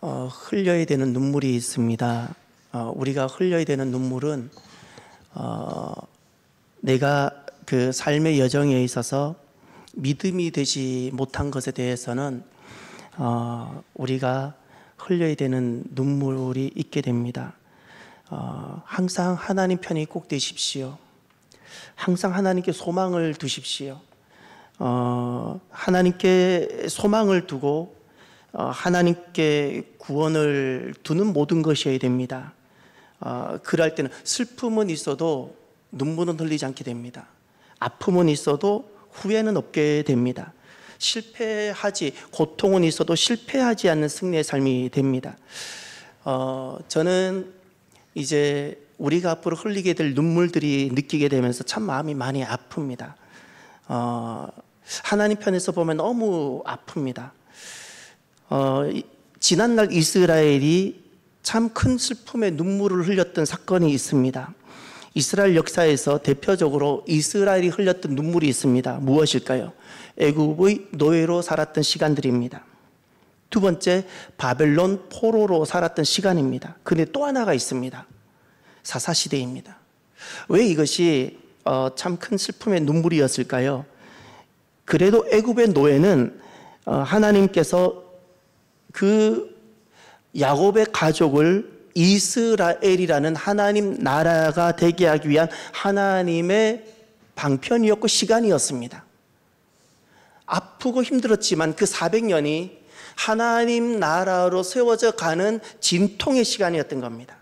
흘려야 되는 눈물이 있습니다. 우리가 흘려야 되는 눈물은 내가 그 삶의 여정에 있어서 믿음이 되지 못한 것에 대해서는 우리가 흘려야 되는 눈물이 있게 됩니다. 항상 하나님 편이 꼭 되십시오. 항상 하나님께 소망을 두십시오. 하나님께 소망을 두고 하나님께 구원을 두는 모든 것이어야 됩니다. 그럴 때는 슬픔은 있어도 눈물은 흘리지 않게 됩니다. 아픔은 있어도 후회는 없게 됩니다. 고통은 있어도 실패하지 않는 승리의 삶이 됩니다. 저는 이제 우리가 앞으로 흘리게 될 눈물들이 느끼게 되면서 참 마음이 많이 아픕니다. 하나님 편에서 보면 너무 아픕니다. 지난날 이스라엘이 참 큰 슬픔의 눈물을 흘렸던 사건이 있습니다. 이스라엘 역사에서 대표적으로 이스라엘이 흘렸던 눈물이 있습니다. 무엇일까요? 애굽의 노예로 살았던 시간들입니다. 두 번째, 바벨론 포로로 살았던 시간입니다. 그런데 또 하나가 있습니다. 사사시대입니다. 왜 이것이 참 큰 슬픔의 눈물이었을까요? 그래도 애굽의 노예는 하나님께서 그 야곱의 가족을 이스라엘이라는 하나님 나라가 되게 하기 위한 하나님의 방편이었고 시간이었습니다. 아프고 힘들었지만 그 400년이 하나님 나라로 세워져 가는 진통의 시간이었던 겁니다.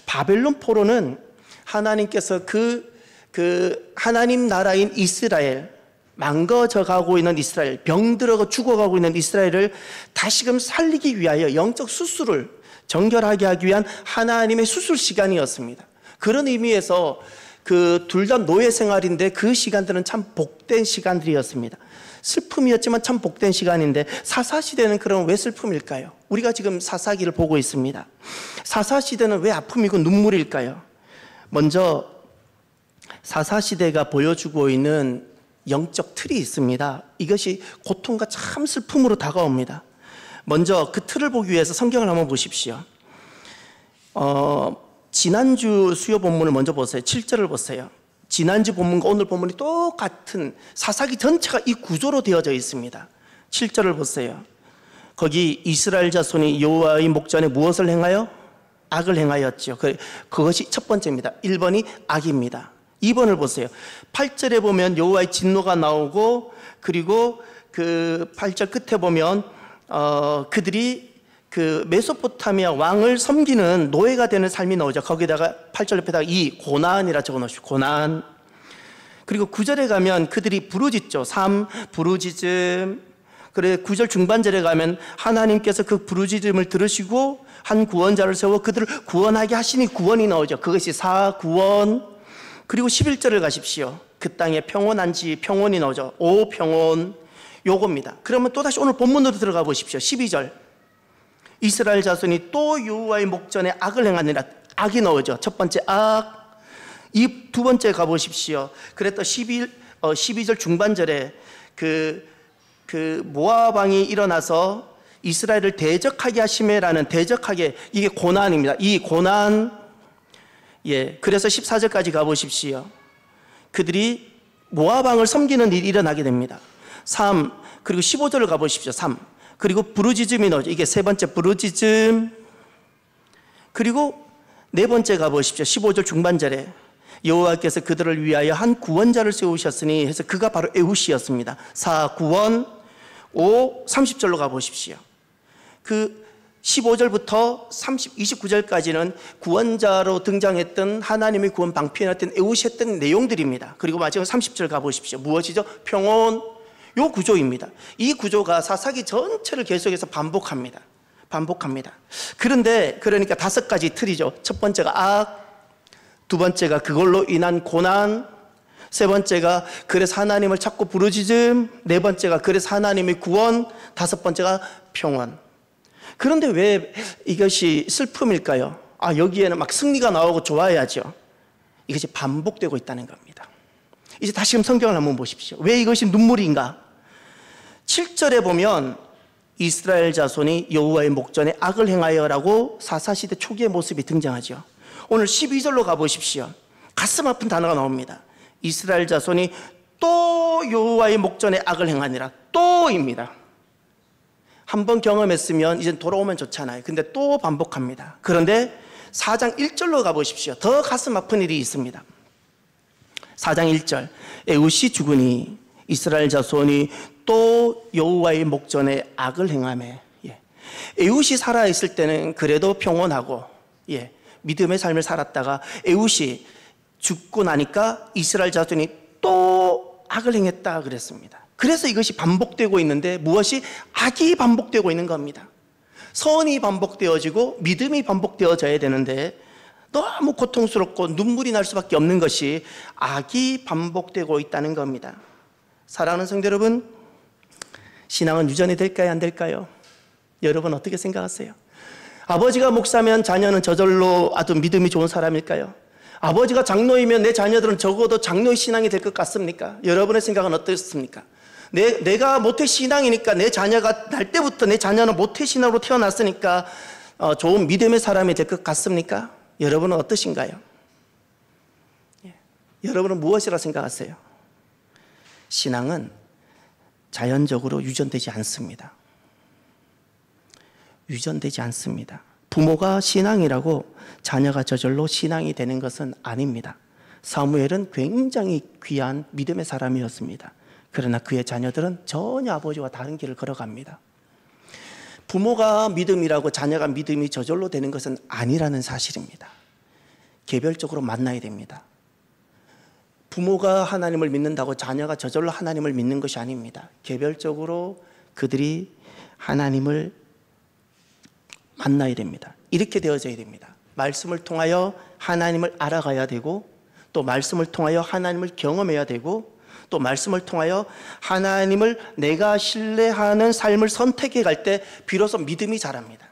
바벨론 포로는 하나님께서 그 하나님 나라인 이스라엘, 망가져 가고 있는 이스라엘, 병들어 죽어가고 있는 이스라엘을 다시금 살리기 위하여 영적 수술을 정결하게 하기 위한 하나님의 수술 시간이었습니다. 그런 의미에서 그 둘 다 노예 생활인데 그 시간들은 참 복된 시간들이었습니다. 슬픔이었지만 참 복된 시간인데 사사시대는 그럼 왜 슬픔일까요? 우리가 지금 사사기를 보고 있습니다. 사사시대는 왜 아픔이고 눈물일까요? 먼저 사사시대가 보여주고 있는 영적 틀이 있습니다. 이것이 고통과 참 슬픔으로 다가옵니다. 먼저 그 틀을 보기 위해서 성경을 한번 보십시오. 지난주 수요 본문을 먼저 보세요. 7절을 보세요. 지난주 본문과 오늘 본문이 똑같은 사사기 전체가 이 구조로 되어져 있습니다. 7절을 보세요. 거기 이스라엘 자손이 여호와의 목전에 무엇을 행하여? 악을 행하였죠. 그것이 첫 번째입니다. 1번이 악입니다. 2번을 보세요. 8절에 보면 여호와의 진노가 나오고, 그리고 그 8절 끝에 보면 그들이 그 메소포타미아 왕을 섬기는 노예가 되는 삶이 나오죠. 거기다가 8절 옆에다가 이 고난이라 적어놓으시고, 고난. 그리고 9절에 가면 그들이 부르짖죠. 3, 부르짖음. 그래 9절 중반절에 가면 하나님께서 그 부르짖음을 들으시고 한 구원자를 세워 그들을 구원하게 하시니 구원이 나오죠. 그것이 4, 구원. 그리고 11절을 가십시오. 그 땅에 평온한지 평온이 나오죠. 5, 평온. 요겁니다. 그러면 또다시 오늘 본문으로 들어가 보십시오. 12절. 이스라엘 자손이 또 여호와의 목전에 악을 행하니라. 악이 나오죠. 첫 번째 악. 이 두 번째 가보십시오. 그랬던 12절 중반절에 그 모압 왕이 일어나서 이스라엘을 대적하게 하심에라는, 대적하게, 이게 고난입니다. 이 고난. 예, 그래서 14절까지 가보십시오. 그들이 모압 왕을 섬기는 일이 일어나게 됩니다. 3, 그리고 15절을 가보십시오. 3, 그리고 부르짖음이 나오죠. 이게 세 번째 부르짖음. 그리고 네 번째 가보십시오. 15절 중반절에 여호와께서 그들을 위하여 한 구원자를 세우셨으니 해서 그가 바로 에훗이었습니다. 4, 구원. 5, 30절로 가보십시오. 그 15절부터 29절까지는 구원자로 등장했던 하나님의 구원 방편이었던 에훗이 했던 내용들입니다. 그리고 마지막 30절 가보십시오. 무엇이죠? 평온. 요 구조입니다. 이 구조가 사사기 전체를 계속해서 반복합니다. 그런데 그러니까 5가지 틀이죠. 첫 번째가 악, 두 번째가 그걸로 인한 고난, 세 번째가 그래서 하나님을 찾고 부르짖음, 네 번째가 그래서 하나님의 구원, 다섯 번째가 평온. 그런데 왜 이것이 슬픔일까요? 여기에는 막 승리가 나오고 좋아야죠. 이것이 반복되고 있다는 겁니다. 이제 다시금 성경을 한번 보십시오. 왜 이것이 눈물인가? 7절에 보면 이스라엘 자손이 여호와의 목전에 악을 행하여라고 사사시대 초기의 모습이 등장하죠. 오늘 12절로 가보십시오. 가슴 아픈 단어가 나옵니다. 이스라엘 자손이 또 여호와의 목전에 악을 행하니라. 또입니다. 한번 경험했으면 이제 돌아오면 좋잖아요. 근데 또 반복합니다. 그런데 4장 1절로 가보십시오. 더 가슴 아픈 일이 있습니다. 4장 1절 에훗이 죽으니 이스라엘 자손이 또 여호와의 목전에 악을 행하매. 에훗이 살아있을 때는 그래도 평온하고 믿음의 삶을 살았다가 에훗이 죽고 나니까 이스라엘 자손이 또 악을 행했다 그랬습니다. 그래서 이것이 반복되고 있는데 무엇이? 악이 반복되고 있는 겁니다. 선이 반복되어지고 믿음이 반복되어져야 되는데 너무 고통스럽고 눈물이 날 수밖에 없는 것이 악이 반복되고 있다는 겁니다. 사랑하는 성도 여러분, 신앙은 유전이 될까요? 안 될까요? 여러분 어떻게 생각하세요? 아버지가 목사면 자녀는 저절로 아주 믿음이 좋은 사람일까요? 아버지가 장로이면 내 자녀들은 적어도 장로의 신앙이 될 것 같습니까? 여러분의 생각은 어떻습니까? 내가 모태신앙이니까 내 자녀가 날 때부터 내 자녀는 모태신앙으로 태어났으니까 좋은 믿음의 사람이 될 것 같습니까? 여러분은 어떠신가요? 여러분은 무엇이라 생각하세요? 신앙은 자연적으로 유전되지 않습니다. 유전되지 않습니다. 부모가 신앙이라고 자녀가 저절로 신앙이 되는 것은 아닙니다. 사무엘은 굉장히 귀한 믿음의 사람이었습니다. 그러나 그의 자녀들은 전혀 아버지와 다른 길을 걸어갑니다. 부모가 믿음이라고 자녀가 믿음이 저절로 되는 것은 아니라는 사실입니다. 개별적으로 만나야 됩니다. 부모가 하나님을 믿는다고 자녀가 저절로 하나님을 믿는 것이 아닙니다. 개별적으로 그들이 하나님을 만나야 됩니다. 이렇게 되어져야 됩니다. 말씀을 통하여 하나님을 알아가야 되고, 또 말씀을 통하여 하나님을 경험해야 되고, 또 말씀을 통하여 하나님을 내가 신뢰하는 삶을 선택해 갈 때 비로소 믿음이 자랍니다.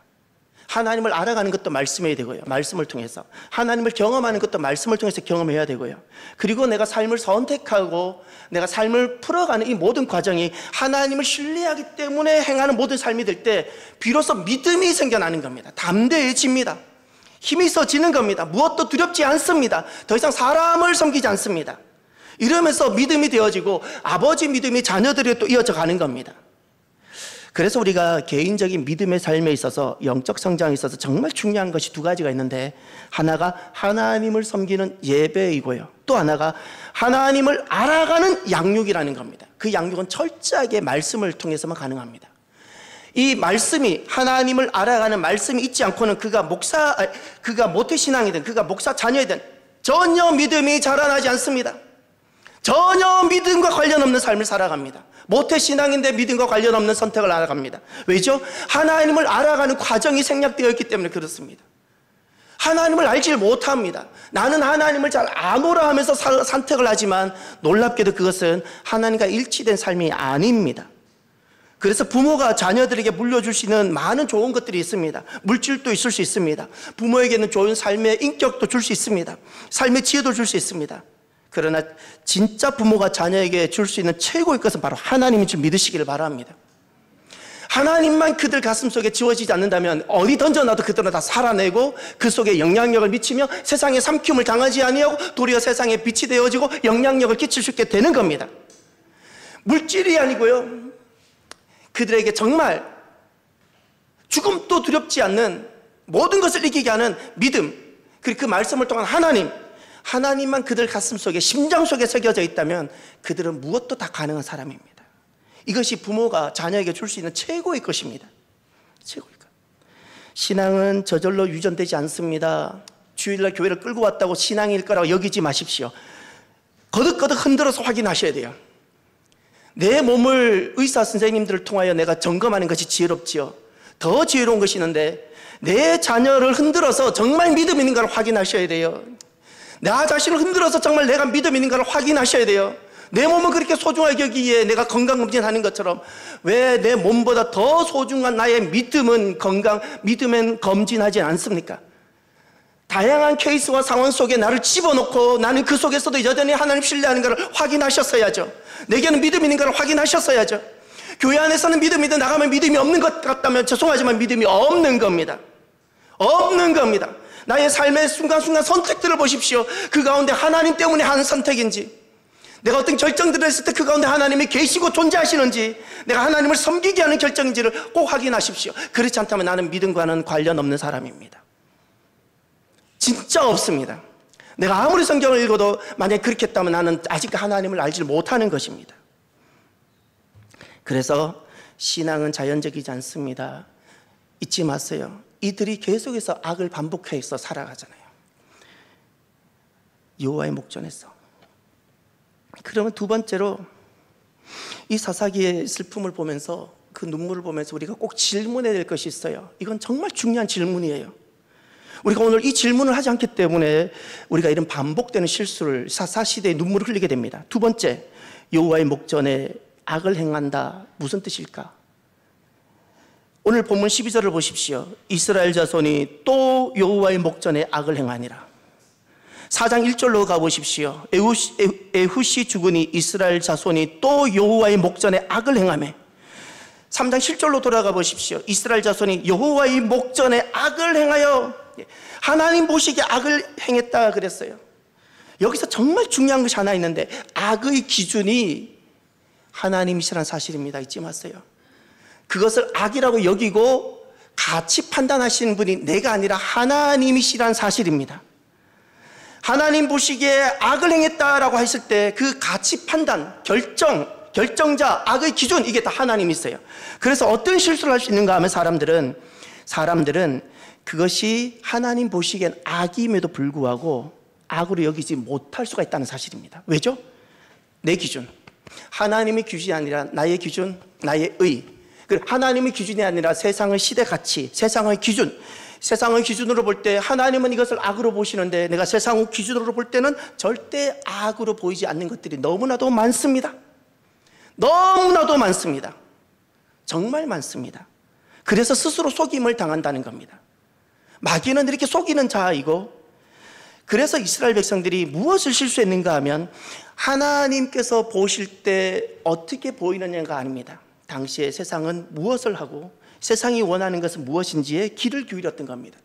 하나님을 알아가는 것도 말씀해야 되고요. 말씀을 통해서. 하나님을 경험하는 것도 말씀을 통해서 경험해야 되고요. 그리고 내가 삶을 선택하고 내가 삶을 풀어가는 이 모든 과정이 하나님을 신뢰하기 때문에 행하는 모든 삶이 될 때 비로소 믿음이 생겨나는 겁니다. 담대해집니다. 힘이 있어지는 겁니다. 무엇도 두렵지 않습니다. 더 이상 사람을 섬기지 않습니다. 이러면서 믿음이 되어지고 아버지 믿음이 자녀들에 또 이어져 가는 겁니다. 그래서 우리가 개인적인 믿음의 삶에 있어서 영적 성장에 있어서 정말 중요한 것이 두 가지가 있는데, 하나가 하나님을 섬기는 예배이고요, 또 하나가 하나님을 알아가는 양육이라는 겁니다. 그 양육은 철저하게 말씀을 통해서만 가능합니다. 이 말씀이, 하나님을 알아가는 말씀이 있지 않고는 그가 모태신앙이든 그가 목사 자녀이든 전혀 믿음이 자라나지 않습니다. 전혀 믿음과 관련 없는 삶을 살아갑니다. 모태신앙인데 믿음과 관련 없는 선택을 알아갑니다. 왜죠? 하나님을 알아가는 과정이 생략되어 있기 때문에 그렇습니다. 하나님을 알지 못합니다. 나는 하나님을 잘 아노라 하면서 선택을 하지만 놀랍게도 그것은 하나님과 일치된 삶이 아닙니다. 그래서 부모가 자녀들에게 물려줄 수 있는 많은 좋은 것들이 있습니다. 물질도 있을 수 있습니다. 부모에게는 좋은 삶의 인격도 줄 수 있습니다. 삶의 지혜도 줄 수 있습니다. 그러나 진짜 부모가 자녀에게 줄 수 있는 최고의 것은 바로 하나님인 줄 믿으시기를 바랍니다. 하나님만 그들 가슴속에 지워지지 않는다면 어디 던져놔도 그들은 다 살아내고 그 속에 영향력을 미치며 세상에 삼킴을 당하지 아니하고 도리어 세상에 빛이 되어지고 영향력을 끼칠 수 있게 되는 겁니다. 물질이 아니고요, 그들에게 정말 죽음도 두렵지 않는 모든 것을 이기게 하는 믿음, 그리고 그 말씀을 통한 하나님만 그들 가슴 속에, 심장 속에 새겨져 있다면 그들은 무엇도 다 가능한 사람입니다. 이것이 부모가 자녀에게 줄 수 있는 최고의 것입니다. 최고의 것. 신앙은 저절로 유전되지 않습니다. 주일날 교회를 끌고 왔다고 신앙일 거라고 여기지 마십시오. 거듭거듭 흔들어서 확인하셔야 돼요. 내 몸을 의사 선생님들을 통하여 내가 점검하는 것이 지혜롭지요. 더 지혜로운 것이 있는데 내 자녀를 흔들어서 정말 믿음 있는가를 확인하셔야 돼요. 나 자신을 흔들어서 정말 내가 믿음 있는가를 확인하셔야 돼요. 내 몸은 그렇게 소중하게 여기기에 내가 건강검진하는 것처럼 왜 내 몸보다 더 소중한 나의 믿음은 믿음은 검진하지 않습니까? 다양한 케이스와 상황 속에 나를 집어넣고 나는 그 속에서도 여전히 하나님 신뢰하는가를 확인하셨어야죠. 내게는 믿음 있는가를 확인하셨어야죠. 교회 안에서는 믿음인데 나가면 믿음이 없는 것 같다면 죄송하지만 믿음이 없는 겁니다. 없는 겁니다. 나의 삶의 순간순간 선택들을 보십시오. 그 가운데 하나님 때문에 하는 선택인지, 내가 어떤 결정들을 했을 때 그 가운데 하나님이 계시고 존재하시는지, 내가 하나님을 섬기게 하는 결정인지를 꼭 확인하십시오. 그렇지 않다면 나는 믿음과는 관련 없는 사람입니다. 진짜 없습니다. 내가 아무리 성경을 읽어도 만약에 그렇게 했다면 나는 아직 하나님을 알지 못하는 것입니다. 그래서 신앙은 자연적이지 않습니다. 잊지 마세요. 이들이 계속해서 악을 반복해서 살아가잖아요. 여호와의 목전에서. 그러면 두 번째로 이 사사기의 슬픔을 보면서, 그 눈물을 보면서 우리가 꼭 질문해야 될 것이 있어요. 이건 정말 중요한 질문이에요. 우리가 오늘 이 질문을 하지 않기 때문에 우리가 이런 반복되는 실수를, 사사시대에 눈물을 흘리게 됩니다. 두 번째, 여호와의 목전에 악을 행한다. 무슨 뜻일까? 오늘 본문 12절을 보십시오. 이스라엘 자손이 또 여호와의 목전에 악을 행하니라. 4장 1절로 가보십시오. 에훗이 죽으니 이스라엘 자손이 또 여호와의 목전에 악을 행하며. 3장 7절로 돌아가 보십시오. 이스라엘 자손이 여호와의 목전에 악을 행하여. 하나님 보시기에 악을 행했다 그랬어요. 여기서 정말 중요한 것이 하나 있는데, 악의 기준이 하나님이시라는 사실입니다. 잊지 마세요. 그것을 악이라고 여기고 같이 판단하시는 분이 내가 아니라 하나님이시라는 사실입니다. 하나님 보시기에 악을 행했다라고 했을 때 그 가치 판단, 결정자, 악의 기준, 이게 다 하나님이세요. 그래서 어떤 실수를 할 수 있는가 하면 사람들은 그것이 하나님 보시기엔 악임에도 불구하고 악으로 여기지 못할 수가 있다는 사실입니다. 왜죠? 내 기준, 하나님의 기준이 아니라 나의 기준, 나의 의, 하나님의 기준이 아니라 세상의 시대 가치, 세상의 기준, 세상의 기준으로 볼 때 하나님은 이것을 악으로 보시는데 내가 세상의 기준으로 볼 때는 절대 악으로 보이지 않는 것들이 너무나도 많습니다. 너무나도 많습니다. 정말 많습니다. 그래서 스스로 속임을 당한다는 겁니다. 마귀는 이렇게 속이는 자이고, 그래서 이스라엘 백성들이 무엇을 실수했는가 하면 하나님께서 보실 때 어떻게 보이느냐가 아닙니다. 당시에 세상은 무엇을 하고 세상이 원하는 것은 무엇인지에 귀를 기울였던 겁니다.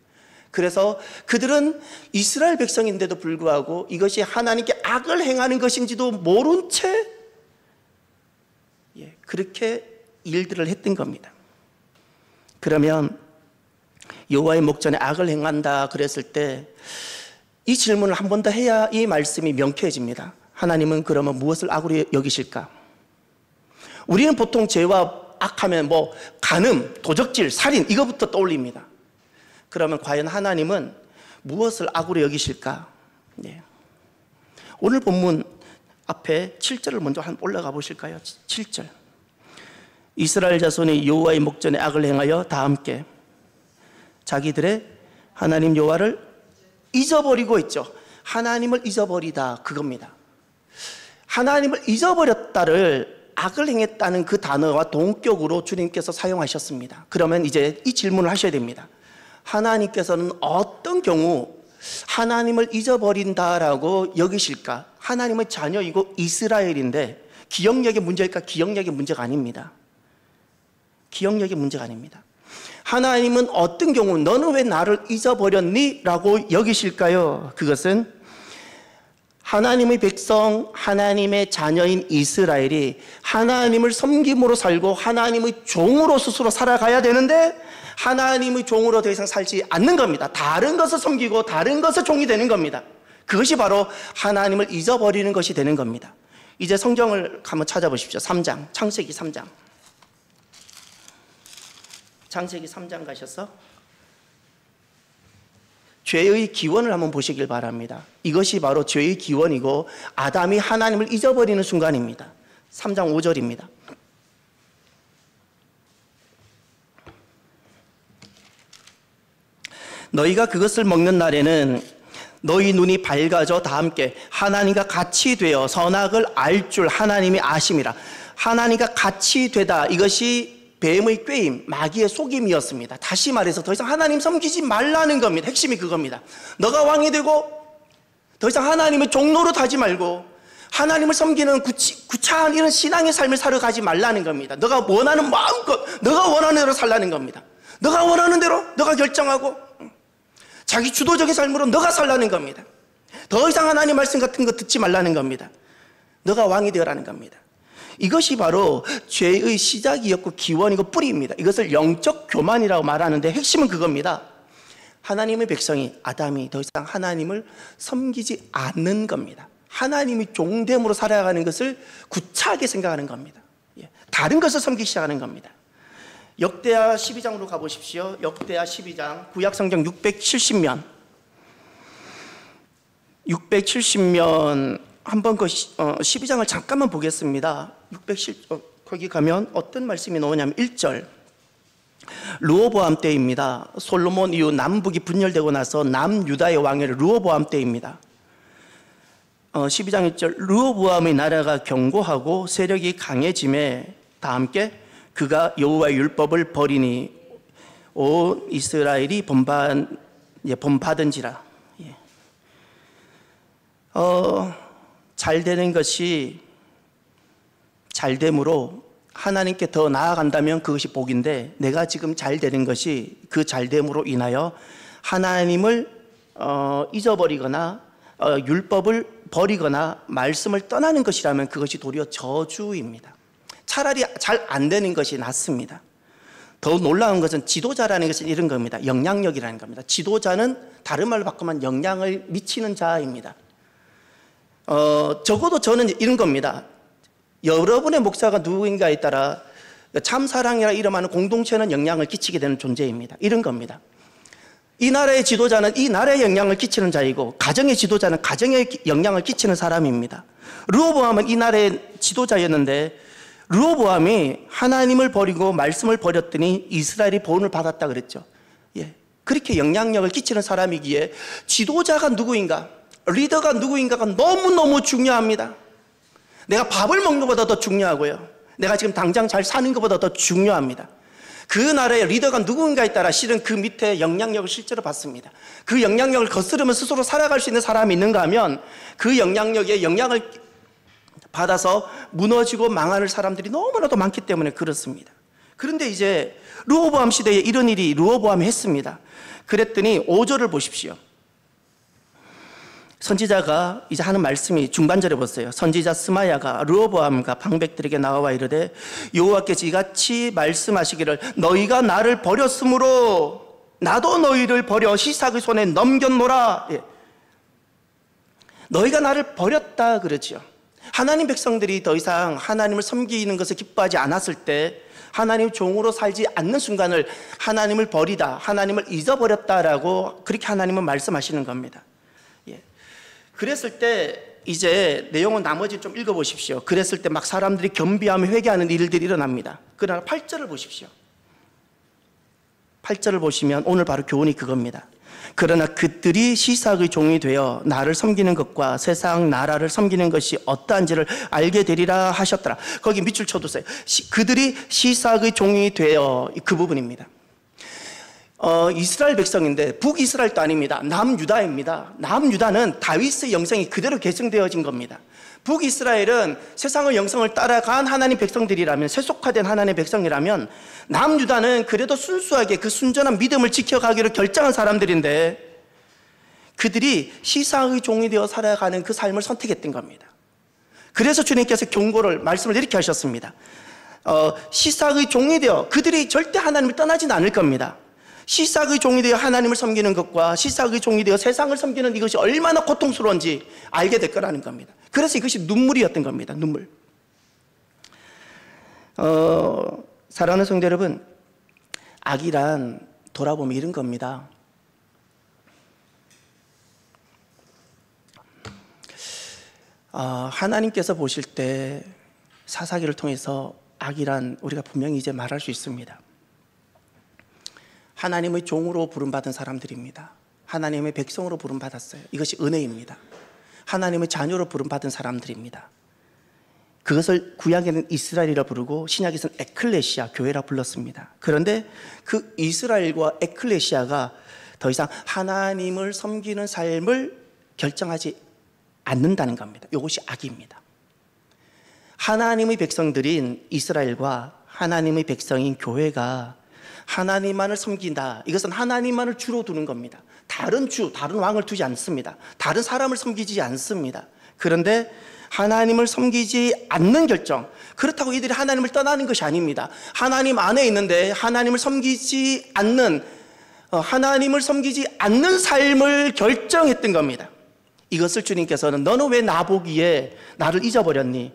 그래서 그들은 이스라엘 백성인데도 불구하고 이것이 하나님께 악을 행하는 것인지도 모른 채 그렇게 일들을 했던 겁니다. 그러면 여호와의 목전에 악을 행한다 그랬을 때 이 질문을 한 번 더 해야 이 말씀이 명쾌해집니다. 하나님은 그러면 무엇을 악으로 여기실까? 우리는 보통 죄와 악하면 간음, 도적질, 살인 이거부터 떠올립니다. 그러면 과연 하나님은 무엇을 악으로 여기실까? 오늘 본문 앞에 7절을 먼저 한번 올라가 보실까요? 7절. 이스라엘 자손이 여호와의 목전에 악을 행하여 다 함께 자기들의 하나님 여호와를 잊어버리고 있죠. 하나님을 잊어버리다, 그겁니다. 하나님을 잊어버렸다를 악을 행했다는 그 단어와 동격으로 주님께서 사용하셨습니다. 그러면 이제 이 질문을 하셔야 됩니다. 하나님께서는 어떤 경우 하나님을 잊어버린다라고 여기실까? 하나님의 자녀이고 이스라엘인데 기억력의 문제일까? 기억력의 문제가 아닙니다. 기억력의 문제가 아닙니다. 하나님은 어떤 경우 너는 왜 나를 잊어버렸니? 라고 여기실까요? 그것은 하나님의 백성, 하나님의 자녀인 이스라엘이 하나님을 섬김으로 살고 하나님의 종으로 스스로 살아가야 되는데 하나님의 종으로 더 이상 살지 않는 겁니다. 다른 것을 섬기고 다른 것을 종이 되는 겁니다. 그것이 바로 하나님을 잊어버리는 것이 되는 겁니다. 이제 성경을 한번 찾아보십시오. 3장, 창세기 3장. 창세기 3장 가셔서 죄의 기원을 한번 보시길 바랍니다. 이것이 바로 죄의 기원이고 아담이 하나님을 잊어버리는 순간입니다. 3장 5절입니다. 너희가 그것을 먹는 날에는 너희 눈이 밝아져 다 함께 하나님과 같이 되어 선악을 알 줄 하나님이 아심이라. 하나님과 같이 되다, 이것이 뱀의 꾀임, 마귀의 속임이었습니다. 다시 말해서 더 이상 하나님 섬기지 말라는 겁니다. 핵심이 그겁니다. 너가 왕이 되고 더 이상 하나님의 종노릇 하지 말고 하나님을 섬기는 구차한 이런 신앙의 삶을 살아가지 말라는 겁니다. 너가 원하는 마음껏 너가 원하는 대로 살라는 겁니다. 너가 원하는 대로 너가 결정하고 자기 주도적인 삶으로 너가 살라는 겁니다. 더 이상 하나님 말씀 같은 거 듣지 말라는 겁니다. 너가 왕이 되어라는 겁니다. 이것이 바로 죄의 시작이었고 기원이고 뿌리입니다. 이것을 영적 교만이라고 말하는데 핵심은 그겁니다. 하나님의 백성이, 아담이 더 이상 하나님을 섬기지 않는 겁니다. 하나님이 종됨으로 살아가는 것을 구차하게 생각하는 겁니다. 다른 것을 섬기기 시작하는 겁니다. 역대하 12장으로 가보십시오. 역대하 12장 구약성경 670면 한번 그 12장을 잠깐만 보겠습니다. 거기 가면 어떤 말씀이 나오냐면 1절 르호보암 때입니다. 솔로몬 이후 남북이 분열되고 나서 남유다의 왕의 르호보암 때입니다. 12장 1절 르호보암의 나라가 견고하고 세력이 강해짐에 다 함께 그가 여호와의 율법을 버리니 온 이스라엘이 본받은지라. 잘 되는 것이 잘됨으로 하나님께 더 나아간다면 그것이 복인데 내가 지금 잘 되는 것이 그 잘됨으로 인하여 하나님을 잊어버리거나 율법을 버리거나 말씀을 떠나는 것이라면 그것이 도리어 저주입니다. 차라리 잘 안 되는 것이 낫습니다. 더 놀라운 것은 지도자라는 것은 이런 겁니다. 영향력이라는 겁니다. 지도자는 다른 말로 바꾸면 영향을 미치는 자입니다. 적어도 저는 이런 겁니다. 여러분의 목사가 누구인가에 따라 참사랑이라 이름하는 공동체는 영향을 끼치게 되는 존재입니다. 이런 겁니다. 이 나라의 지도자는 이 나라에 영향을 끼치는 자이고 가정의 지도자는 가정에 영향을 끼치는 사람입니다. 르호보암은 이 나라의 지도자였는데 르호보암이 하나님을 버리고 말씀을 버렸더니 이스라엘이 본을 받았다 그랬죠. 그렇게 영향력을 끼치는 사람이기에 지도자가 누구인가, 리더가 누구인가가 너무너무 중요합니다. 내가 밥을 먹는 것보다 더 중요하고요. 내가 지금 당장 잘 사는 것보다 더 중요합니다. 그 나라의 리더가 누군가에 따라 실은 그 밑에 영향력을 실제로 받습니다. 그 영향력을 거스르면 스스로 살아갈 수 있는 사람이 있는가 하면 그 영향력에 영향을 받아서 무너지고 망하는 사람들이 너무나도 많기 때문에 그렇습니다. 그런데 이제 르호보암 시대에 이런 일이 르호보암이 했습니다. 그랬더니 5절을 보십시오. 선지자가 이제 하는 말씀이 중반절에 보세요. 선지자 스마야가 르호보암과 방백들에게 나와 이르되 여호와께서 이같이 말씀하시기를 너희가 나를 버렸으므로 나도 너희를 버려 시삭의 손에 넘겼노라. 너희가 나를 버렸다 그러지요. 하나님 백성들이 더 이상 하나님을 섬기는 것을 기뻐하지 않았을 때 하나님 종으로 살지 않는 순간을 하나님을 버리다, 하나님을 잊어버렸다라고 그렇게 하나님은 말씀하시는 겁니다. 그랬을 때 이제 내용은 나머지 좀 읽어보십시오. 그랬을 때 막 사람들이 겸비하며 회개하는 일들이 일어납니다. 그러나 8절을 보십시오. 8절을 보시면 오늘 바로 교훈이 그겁니다. 그러나 그들이 시삭의 종이 되어 나를 섬기는 것과 세상 나라를 섬기는 것이 어떠한지를 알게 되리라 하셨더라. 거기 밑줄 쳐두세요. 그들이 시삭의 종이 되어, 그 부분입니다. 이스라엘 백성인데 북이스라엘도 아닙니다. 남유다입니다. 남유다는 다윗의 영성이 그대로 계승되어진 겁니다. 북이스라엘은 세상의 영성을 따라간 하나님 백성들이라면, 세속화된 하나님의 백성이라면, 남유다는 그래도 순수하게 그 순전한 믿음을 지켜가기로 결정한 사람들인데 그들이 시삭의 종이 되어 살아가는 그 삶을 선택했던 겁니다. 그래서 주님께서 경고를, 말씀을 이렇게 하셨습니다. 시삭의 종이 되어, 그들이 절대 하나님을 떠나진 않을 겁니다. 시삭의 종이 되어 하나님을 섬기는 것과 시삭의 종이 되어 세상을 섬기는 이것이 얼마나 고통스러운지 알게 될 거라는 겁니다. 그래서 이것이 눈물이었던 겁니다. 눈물. 사랑하는 성도 여러분, 악이란 돌아보면 이런 겁니다. 하나님께서 보실 때 사사기를 통해서 악이란 우리가 분명히 이제 말할 수 있습니다. 하나님의 종으로 부름받은 사람들입니다. 하나님의 백성으로 부름받았어요. 이것이 은혜입니다. 하나님의 자녀로 부름받은 사람들입니다. 그것을 구약에는 이스라엘이라 부르고 신약에서는 에클레시아, 교회라 불렀습니다. 그런데 그 이스라엘과 에클레시아가 더 이상 하나님을 섬기는 삶을 결정하지 않는다는 겁니다. 이것이 악입니다. 하나님의 백성들인 이스라엘과 하나님의 백성인 교회가 하나님만을 섬긴다. 이것은 하나님만을 주로 두는 겁니다. 다른 왕을 두지 않습니다. 다른 사람을 섬기지 않습니다. 그런데 하나님을 섬기지 않는 결정, 그렇다고 이들이 하나님을 떠나는 것이 아닙니다. 하나님 안에 있는데 하나님을 섬기지 않는 삶을 결정했던 겁니다. 이것을 주님께서는 너는 왜 나보기에 나를 잊어버렸니?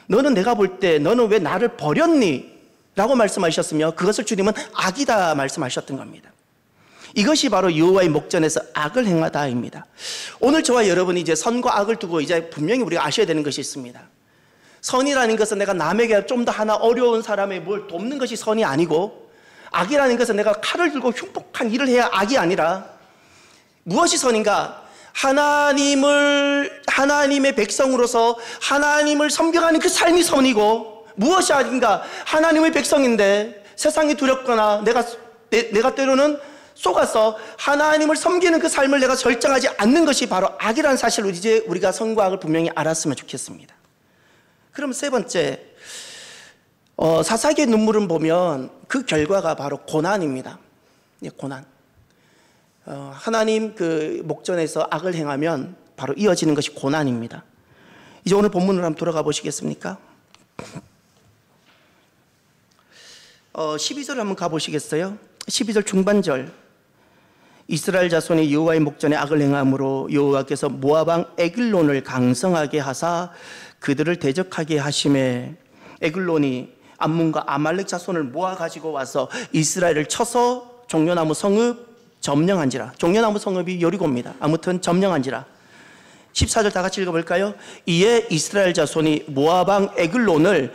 너는 내가 볼 때 너는 왜 나를 버렸니? 라고 말씀하셨으며 그것을 주님은 악이다 말씀하셨던 겁니다. 이것이 바로 여호와의 목전에서 악을 행하다입니다. 오늘 저와 여러분이 이제 선과 악을 두고 이제 분명히 우리가 아셔야 되는 것이 있습니다. 선이라는 것은 내가 남에게 좀 더 하나 어려운 사람의 뭘 돕는 것이 선이 아니고, 악이라는 것은 내가 칼을 들고 흉폭한 일을 해야 악이 아니라, 무엇이 선인가? 하나님의 백성으로서 하나님을 섬겨가는 그 삶이 선이고, 무엇이 악인가? 하나님의 백성인데 세상이 두렵거나 내가 때로는 속아서 하나님을 섬기는 그 삶을 내가 결정하지 않는 것이 바로 악이라는 사실을 이제 우리가 선과 악을 분명히 알았으면 좋겠습니다. 그럼 세 번째, 사사기의 눈물을 보면 그 결과가 바로 고난입니다. 고난. 하나님 그 목전에서 악을 행하면 바로 이어지는 것이 고난입니다. 이제 오늘 본문으로 한번 돌아가 보시겠습니까? 12절 한번 가보시겠어요? 12절 중반절. 이스라엘 자손이 여호와의 목전에 악을 행함으로 여호와께서 모압 왕 에글론을 강성하게 하사 그들을 대적하게 하심에, 에글론이 암몬과 아말렉 자손을 모아 가지고 와서 이스라엘을 쳐서 종려나무 성읍 점령한지라. 종려나무 성읍이 여리고입니다. 아무튼 점령한지라. 14절 다 같이 읽어볼까요? 이에 이스라엘 자손이 모압 왕 에글론을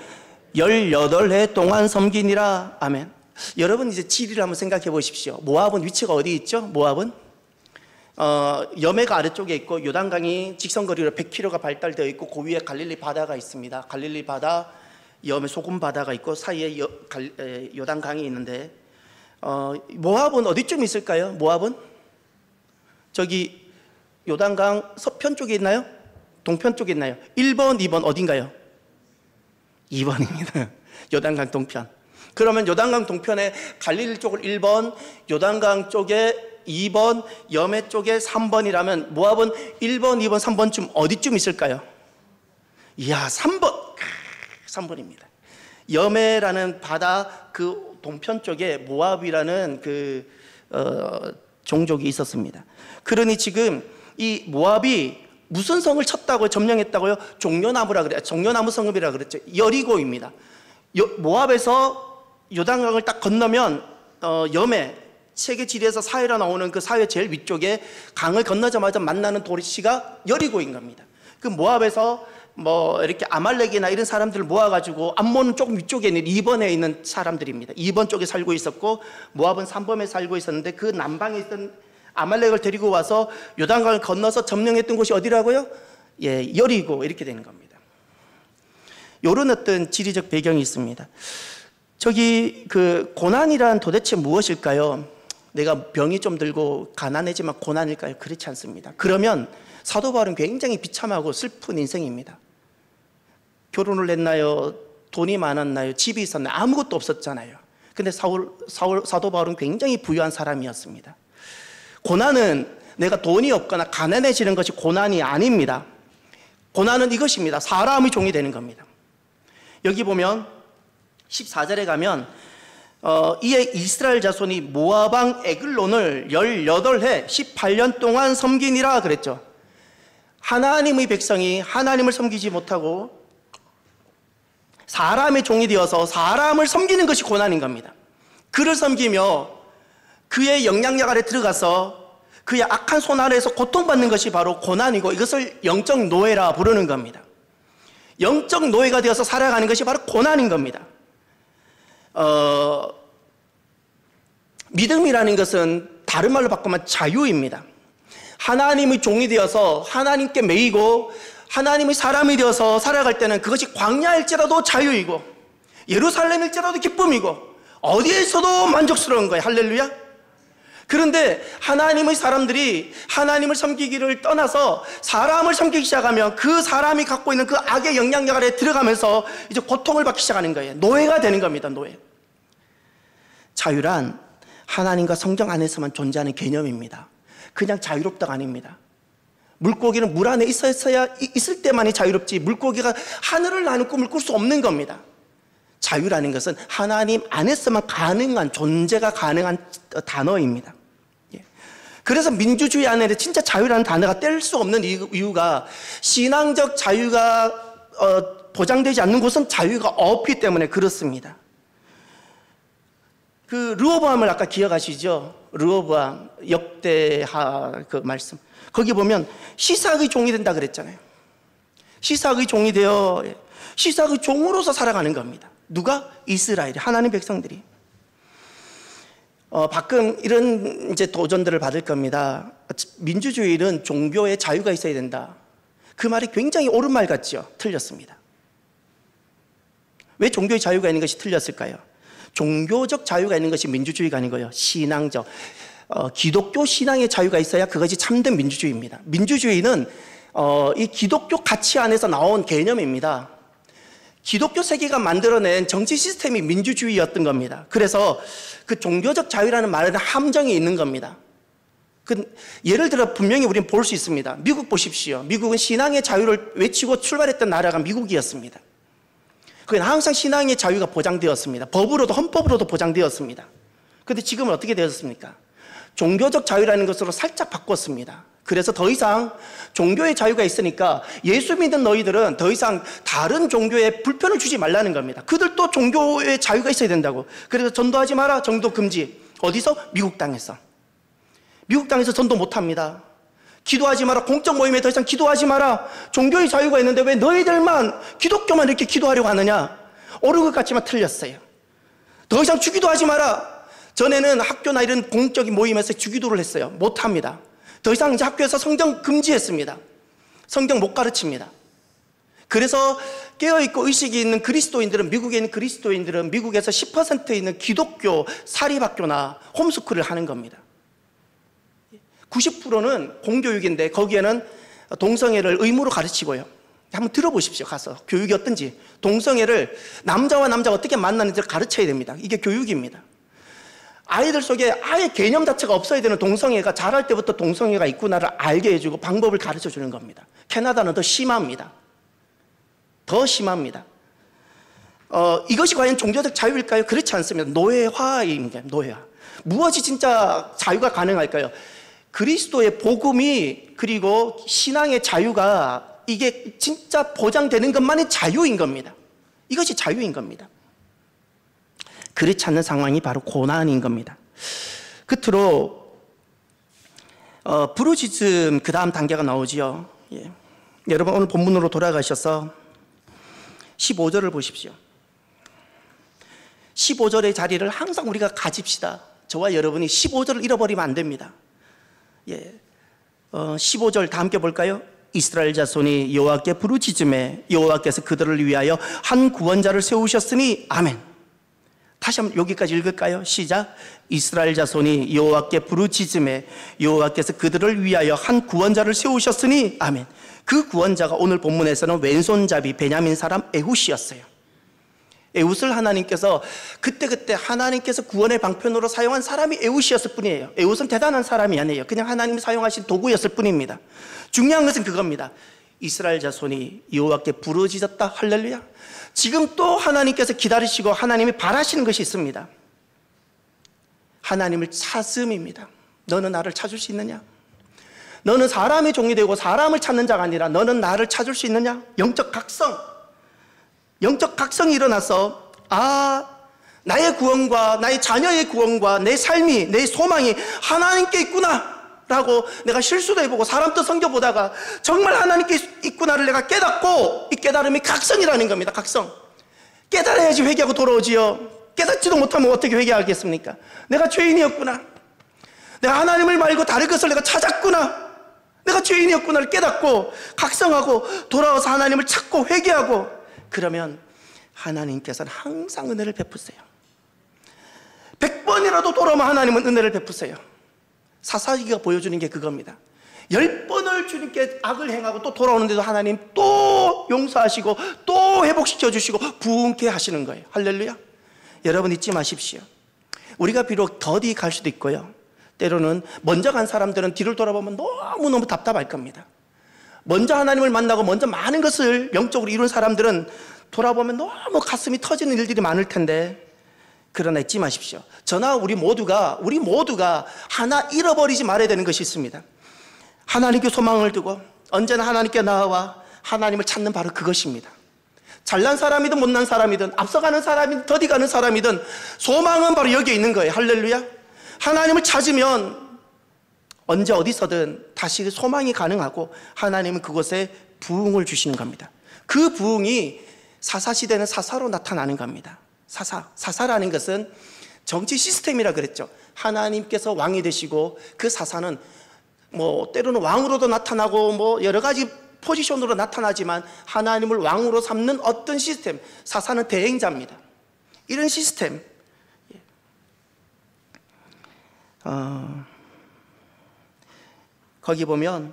18해 동안 섬기니라. 아멘. 여러분 이제 지리를 한번 생각해 보십시오. 모압은 위치가 어디 있죠? 모압은 여메가 아래쪽에 있고 요단강이 직선거리로 100km가 발달되어 있고 그 위에 갈릴리 바다가 있습니다. 갈릴리 바다, 여메 소금 바다가 있고 사이에 요단강이 있는데, 모압은 어디쯤 있을까요? 모압은 저기 요단강 서편 쪽에 있나요? 동편 쪽에 있나요? 1번, 2번 어딘가요? 2번입니다. 요단강 동편. 그러면 요단강 동편에 갈릴리 쪽을 1번, 요단강 쪽에 2번, 여메 쪽에 3번이라면 모압은 1번, 2번, 3번쯤 어디쯤 있을까요? 이야, 3번입니다. 여메라는 바다 그 동편 쪽에 모압이라는 그 종족이 있었습니다. 그러니 지금 이 모압이 무슨 성을 쳤다고요? 점령했다고요? 종려나무라 그래요. 종려나무 성읍이라 그랬죠. 여리고입니다. 모압에서 요단강을 딱 건너면 여메, 세계 지리에서 사해라 나오는 그 사해 제일 위쪽에 강을 건너자마자 만나는 도시가 여리고인 겁니다. 그 모압에서 뭐 이렇게 아말렉이나 이런 사람들을 모아가지고, 암몬은 조금 위쪽에 있는 2번에 있는 사람들입니다. 2번 쪽에 살고 있었고 모압은 3번에 살고 있었는데, 그 남방에 있던 아말렉을 데리고 와서 요단강을 건너서 점령했던 곳이 어디라고요? 예, 여리고 이렇게 되는 겁니다. 이런 어떤 지리적 배경이 있습니다. 저기 그 고난이란 도대체 무엇일까요? 내가 병이 좀 들고 가난해지만 고난일까요? 그렇지 않습니다. 그러면 사도 바울은 굉장히 비참하고 슬픈 인생입니다. 결혼을 했나요? 돈이 많았나요? 집이 있었나요? 아무것도 없었잖아요. 근데 사도 바울은 굉장히 부유한 사람이었습니다. 고난은 내가 돈이 없거나 가난해지는 것이 고난이 아닙니다. 고난은 이것입니다. 사람의 종이 되는 겁니다. 여기 보면 14절에 가면 이에 이스라엘 자손이 모압 왕 에글론을 18해 18년 동안 섬기니라 그랬죠. 하나님의 백성이 하나님을 섬기지 못하고 사람의 종이 되어서 사람을 섬기는 것이 고난인 겁니다. 그를 섬기며 그의 영향력 아래 들어가서 그의 악한 손 아래에서 고통받는 것이 바로 고난이고, 이것을 영적 노예라 부르는 겁니다. 영적 노예가 되어서 살아가는 것이 바로 고난인 겁니다. 믿음이라는 것은 다른 말로 바꾸면 자유입니다. 하나님의 종이 되어서 하나님께 매이고 하나님의 사람이 되어서 살아갈 때는 그것이 광야일지라도 자유이고 예루살렘일지라도 기쁨이고 어디에서도 만족스러운 거예요. 할렐루야. 그런데 하나님의 사람들이 하나님을 섬기기를 떠나서 사람을 섬기기 시작하면 그 사람이 갖고 있는 그 악의 영향력 아래 들어가면서 이제 고통을 받기 시작하는 거예요. 노예가 되는 겁니다. 노예. 자유란 하나님과 성경 안에서만 존재하는 개념입니다. 그냥 자유롭다가 아닙니다. 물고기는 물 안에 있을 때만이 자유롭지 물고기가 하늘을 나는 꿈을 꿀 수 없는 겁니다. 자유라는 것은 하나님 안에서만 가능한 존재가 가능한 단어입니다. 그래서 민주주의 안에 진짜 자유라는 단어가 뗄 수 없는 이유가 신앙적 자유가 보장되지 않는 곳은 자유가 없기 때문에 그렇습니다. 그 르호보암을 아까 기억하시죠? 르호보암 역대하 그 말씀. 거기 보면 시삭의 종이 된다 그랬잖아요. 시삭의 종이 되어 시삭의 종으로서 살아가는 겁니다. 누가? 이스라엘이, 하나님 백성들이. 가끔 이런 이제 도전들을 받을 겁니다. 민주주의는 종교의 자유가 있어야 된다. 그 말이 굉장히 옳은 말 같죠? 틀렸습니다. 왜 종교의 자유가 있는 것이 틀렸을까요? 종교적 자유가 있는 것이 민주주의가 아니고요. 신앙적, 기독교 신앙의 자유가 있어야 그것이 참된 민주주의입니다. 민주주의는 이 기독교 가치 안에서 나온 개념입니다. 기독교 세계가 만들어낸 정치 시스템이 민주주의였던 겁니다. 그래서 그 종교적 자유라는 말에는 함정이 있는 겁니다. 예를 들어 분명히 우리는 볼 수 있습니다. 미국 보십시오. 미국은 신앙의 자유를 외치고 출발했던 나라가 미국이었습니다. 그건 항상 신앙의 자유가 보장되었습니다. 법으로도 헌법으로도 보장되었습니다. 그런데 지금은 어떻게 되었습니까? 종교적 자유라는 것으로 살짝 바꿨습니다. 그래서 더 이상 종교의 자유가 있으니까 예수 믿는 너희들은 더 이상 다른 종교에 불편을 주지 말라는 겁니다. 그들도 종교의 자유가 있어야 된다고. 그래서 전도하지 마라. 전도 금지. 어디서? 미국 땅에서. 미국 땅에서 전도 못합니다. 기도하지 마라. 공적 모임에 더 이상 기도하지 마라. 종교의 자유가 있는데 왜 너희들만 기독교만 이렇게 기도하려고 하느냐? 옳은 것 같지만 틀렸어요. 더 이상 주기도하지 마라. 전에는 학교나 이런 공적인 모임에서 주기도를 했어요. 못합니다. 더 이상 이제 학교에서 성경 금지했습니다. 성경 못 가르칩니다. 그래서 깨어있고 의식이 있는 그리스도인들은, 미국에 있는 그리스도인들은 미국에서 10% 있는 기독교 사립학교나 홈스쿨을 하는 겁니다. 90%는 공교육인데 거기에는 동성애를 의무로 가르치고요. 한번 들어보십시오. 가서 교육이 어떤지. 동성애를 남자와 남자가 어떻게 만나는지 가르쳐야 됩니다. 이게 교육입니다. 아이들 속에 아예 개념 자체가 없어야 되는 동성애가 자랄 때부터 동성애가 있구나를 알게 해주고 방법을 가르쳐 주는 겁니다. 캐나다는 더 심합니다. 더 심합니다. 이것이 과연 종교적 자유일까요? 그렇지 않습니다. 노예화입니다. 노예화. 무엇이 진짜 자유가 가능할까요? 그리스도의 복음이, 그리고 신앙의 자유가 이게 진짜 보장되는 것만이 자유인 겁니다. 이것이 자유인 겁니다. 그렇지 않는 상황이 바로 고난인 겁니다. 끝으로 부르짖음 그 다음 단계가 나오지요. 예. 여러분 오늘 본문으로 돌아가셔서 15절을 보십시오. 15절의 자리를 항상 우리가 가집시다. 저와 여러분이 15절을 잃어버리면 안 됩니다. 예. 15절 다 함께 볼까요? 이스라엘 자손이 여호와께 부르짖음에 여호와께서 그들을 위하여 한 구원자를 세우셨으니 아멘. 다시 한번 여기까지 읽을까요? 시작. 이스라엘 자손이 여호와께 부르짖음에 여호와께서 그들을 위하여 한 구원자를 세우셨으니 아멘. 그 구원자가 오늘 본문에서는 왼손잡이 베냐민 사람 에훗이었어요. 에훗을 하나님께서 그때 하나님께서 구원의 방편으로 사용한 사람이 에훗이었을 뿐이에요. 에훗은 대단한 사람이 아니에요. 그냥 하나님이 사용하신 도구였을 뿐입니다. 중요한 것은 그겁니다. 이스라엘 자손이 여호와께 부르짖었다. 할렐루야. 지금 또 하나님께서 기다리시고 하나님이 바라시는 것이 있습니다. 하나님을 찾음입니다. 너는 나를 찾을 수 있느냐? 너는 사람의 종이 되고 사람을 찾는 자가 아니라 너는 나를 찾을 수 있느냐? 영적 각성이 일어나서 나의 구원과 나의 자녀의 구원과 내 삶이, 내 소망이 하나님께 있구나 라고 내가 실수도 해보고 사람도 섬겨보다가 정말 하나님께 있구나를 내가 깨닫고, 이 깨달음이 각성이라는 겁니다. 각성. 깨달아야지 회개하고 돌아오지요. 깨닫지도 못하면 어떻게 회개하겠습니까? 내가 죄인이었구나. 내가 하나님을 말고 다른 것을 내가 찾았구나. 내가 죄인이었구나를 깨닫고 각성하고 돌아와서 하나님을 찾고 회개하고, 그러면 하나님께서는 항상 은혜를 베푸세요. 100번이라도 돌아오면 하나님은 은혜를 베푸세요. 사사기가 보여주는 게 그겁니다. 10번을 주님께 악을 행하고 또 돌아오는데도 하나님 또 용서하시고 또 회복시켜 주시고 부흥케 하시는 거예요. 할렐루야. 여러분 잊지 마십시오. 우리가 비록 더디 갈 수도 있고요, 때로는 먼저 간 사람들은 뒤를 돌아보면 너무너무 답답할 겁니다. 먼저 하나님을 만나고 먼저 많은 것을 영적으로 이룬 사람들은 돌아보면 너무 가슴이 터지는 일들이 많을 텐데, 그러나 잊지 마십시오. 저나 우리 모두가 하나 잃어버리지 말아야 되는 것이 있습니다. 하나님께 소망을 두고 언제나 하나님께 나아와 하나님을 찾는 바로 그것입니다. 잘난 사람이든 못난 사람이든 앞서가는 사람이든 더디가는 사람이든 소망은 바로 여기에 있는 거예요. 할렐루야. 하나님을 찾으면 언제 어디서든 다시 소망이 가능하고 하나님은 그곳에 부흥을 주시는 겁니다. 그 부흥이 사사시대는 사사로 나타나는 겁니다. 사사라는 것은 정치 시스템이라 그랬죠. 하나님께서 왕이 되시고 그 사사는 때로는 왕으로도 나타나고 여러 가지 포지션으로 나타나지만 하나님을 왕으로 삼는 어떤 시스템, 사사는 대행자입니다. 이런 시스템. 거기 보면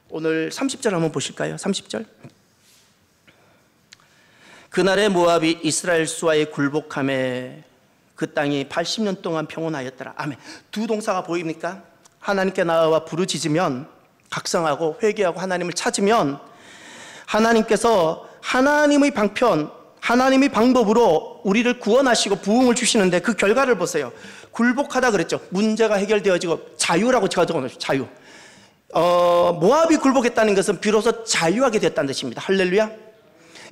오늘 30절 한번 보실까요? 30절. 그날에 모압이 이스라엘 수하에 굴복함에 그 땅이 80년 동안 평온하였더라. 아멘. 두 동사가 보입니까? 하나님께 나아와 부르짖으면, 각성하고 회개하고 하나님을 찾으면 하나님께서 하나님의 방편, 하나님의 방법으로 우리를 구원하시고 부흥을 주시는데 그 결과를 보세요. 굴복하다 그랬죠. 문제가 해결되어지고 자유라고 제가 적어놓았죠. 자유. 모압이 굴복했다는 것은 비로소 자유하게 됐다는 뜻입니다. 할렐루야.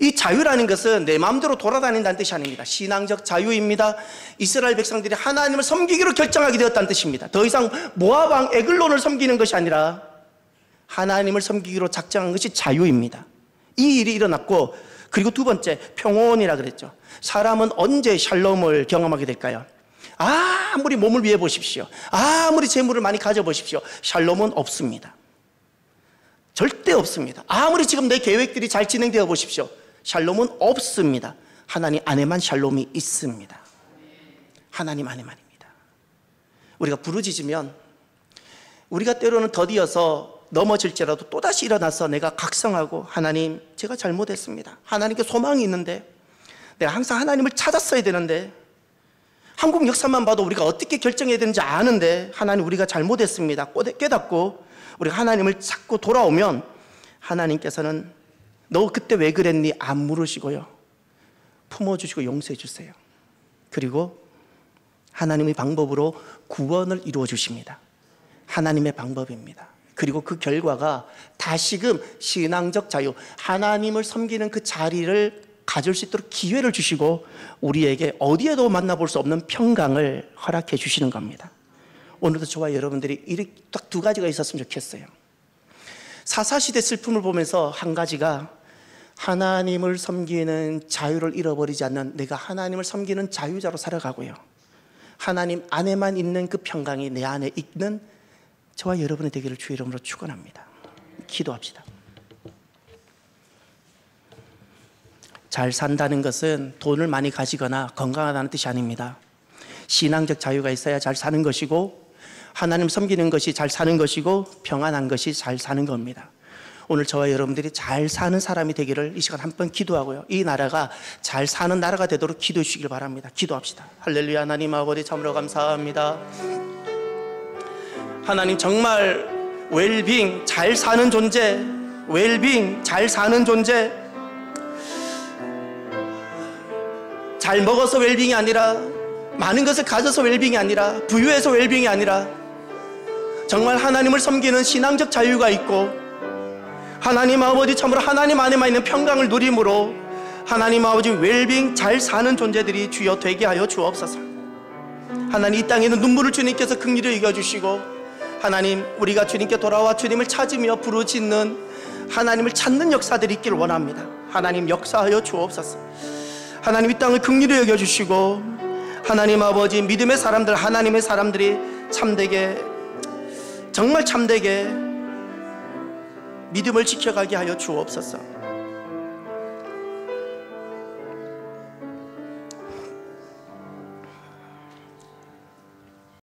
이 자유라는 것은 내 마음대로 돌아다닌다는 뜻이 아닙니다. 신앙적 자유입니다. 이스라엘 백성들이 하나님을 섬기기로 결정하게 되었다는 뜻입니다. 더 이상 모압 왕 에글론을 섬기는 것이 아니라 하나님을 섬기기로 작정한 것이 자유입니다. 이 일이 일어났고, 그리고 두 번째, 평온이라 그랬죠. 사람은 언제 샬롬을 경험하게 될까요? 아무리 몸을 위해 보십시오, 아무리 재물을 많이 가져보십시오, 샬롬은 없습니다. 절대 없습니다. 아무리 지금 내 계획들이 잘 진행되어 보십시오, 샬롬은 없습니다. 하나님 안에만 샬롬이 있습니다. 하나님 안에만입니다. 우리가 부르짖으면, 우리가 때로는 더디어서 넘어질지라도 또다시 일어나서 내가 각성하고, 하나님 제가 잘못했습니다. 하나님께 소망이 있는데, 내가 항상 하나님을 찾았어야 되는데, 한국 역사만 봐도 우리가 어떻게 결정해야 되는지 아는데 하나님 우리가 잘못했습니다 깨닫고 우리가 하나님을 찾고 돌아오면 하나님께서는 너 그때 왜 그랬니? 안 물으시고요, 품어주시고 용서해 주세요. 그리고 하나님의 방법으로 구원을 이루어 주십니다. 하나님의 방법입니다. 그리고 그 결과가 다시금 신앙적 자유, 하나님을 섬기는 그 자리를 가질 수 있도록 기회를 주시고 우리에게 어디에도 만나볼 수 없는 평강을 허락해 주시는 겁니다. 오늘도 저와 여러분들이 이렇게 딱 두 가지가 있었으면 좋겠어요. 사사시대 슬픔을 보면서 한 가지가, 하나님을 섬기는 자유를 잃어버리지 않는, 내가 하나님을 섬기는 자유자로 살아가고요, 하나님 안에만 있는 그 평강이 내 안에 있는 저와 여러분의 되기를 주의 이름으로 축원합니다. 기도합시다. 잘 산다는 것은 돈을 많이 가지거나 건강하다는 뜻이 아닙니다. 신앙적 자유가 있어야 잘 사는 것이고, 하나님 섬기는 것이 잘 사는 것이고, 평안한 것이 잘 사는 겁니다. 오늘 저와 여러분들이 잘 사는 사람이 되기를 이 시간 한번 기도하고요, 이 나라가 잘 사는 나라가 되도록 기도해 주시길 바랍니다. 기도합시다. 할렐루야. 하나님 아버지 참으로 감사합니다. 하나님 정말 웰빙, 잘 사는 존재, 웰빙, 잘 사는 존재, 잘 먹어서 웰빙이 아니라, 많은 것을 가져서 웰빙이 아니라, 부유해서 웰빙이 아니라, 정말 하나님을 섬기는 신앙적 자유가 있고, 하나님 아버지 참으로 하나님 안에만 있는 평강을 누림으로 하나님 아버지 웰빙 잘 사는 존재들이 주여 되게 하여 주옵소서. 하나님 이 땅에는 눈물을 주님께서 긍휼히 여겨주시고, 하나님 우리가 주님께 돌아와 주님을 찾으며 부르짖는 하나님을 찾는 역사들이 있기를 원합니다. 하나님 역사하여 주옵소서. 하나님 이 땅을 긍휼히 여겨주시고, 하나님 아버지 믿음의 사람들, 하나님의 사람들이 참되게, 정말 참되게 믿음을 지켜가게 하여 주옵소서.